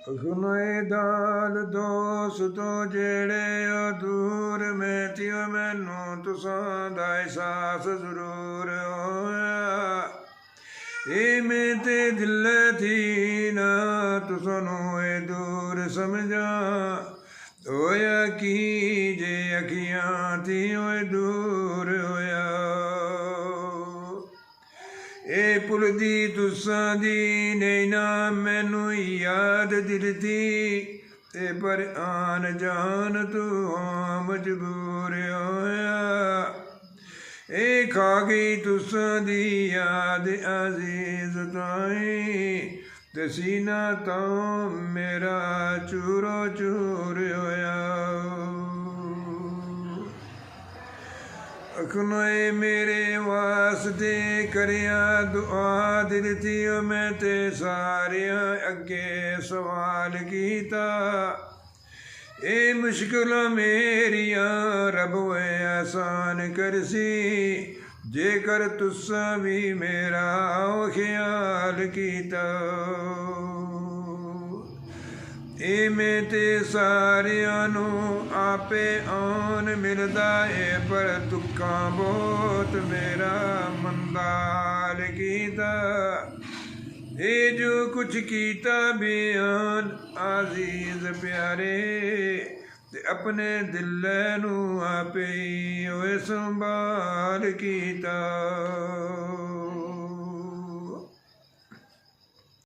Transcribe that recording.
ਸੁਣਾਏ ਦਾਲ ਦੋਸਤੋ ਜਿਹੜੇ ਉਹ ਦੂਰ ਮੈਂ ਤਿਉ ਮੈਨੂੰ ਤੁਸਾਂ ਦਾ ਅਹਿਸਾਸ ਜ਼ਰੂਰ ਹੋਇਆ। ਇਹ ਮੈਂ ਤੇ ਦਿਲ ਥੀ ਨਾ ਤੁਸਾਨੂੰ ਇਹ ਦੂਰ ਸਮਝਾਂ। ਹੋਇਆ ਕੀ ਜੇ ਅੱਖੀਆਂ ਤੀਓ ਇਹ ਦੂਰ ਹੋਇਆ। ਇਹ ਭੁੱਲਦੀ ਤੁਸਾਂ ਦੀ ਨੈਣਾ ਮੈਨੂੰ ਯਾਦ ਦਿਲ ਦੀ ਤੇ ਪਰ ਆਨ ਜਾਨ ਤੂੰ ਮਜਬੂਰ ਹੋਇਆ। ਇਹ ਖਾ ਗਈ ਤੁਸਾਂ ਦੀ ਯਾਦ ਅਜ਼ੀਜ਼ ਤਾਈਂ ਤੇ ਸੀਨਾ ਤਾਂ ਮੇਰਾ ਚੂਰੋ ਚੂਰ ਹੋਇਆ। ਅਖਨੋਏ ਮੇਰੇ ਵਾਸਤੇ ਕਰਿਆ ਦੁਆ ਦਿਲ ਥੀ ਮੈਂ ਤੇ ਸਾਰਿਆਂ ਅੱਗੇ ਸਵਾਲ ਕੀਤਾ। ਇਹ ਮੁਸ਼ਕਿਲਾਂ ਮੇਰੀਆਂ ਰੱਬ ਵੇ ਆਸਾਨ ਕਰਸੀ ਜੇਕਰ ਤੁਸਾਂ ਵੀ ਮੇਰਾ ਖਿਆਲ ਕੀਤਾ। ਇਹ ਮੈਂ ਤੇ ਸਾਰਿਆਂ ਨੂੰ ਆਪੇ ਆਨ ਮਿਲਦਾ ਏ ਪਰ ਦੁੱਖਾਂ ਬਹੁਤ ਮੇਰਾ ਮੰਦਾਲ ਕੀਤਾ। ਇਹ ਜੋ ਕੁਛ ਕੀਤਾ ਬਿਆਨ ਅਜ਼ੀਜ਼ ਪਿਆਰੇ ਤੇ ਆਪਣੇ ਦਿਲ ਨੂੰ ਆਪੇ ਹੀ ਓਏ ਸੰਭਾਲ ਕੀਤਾ।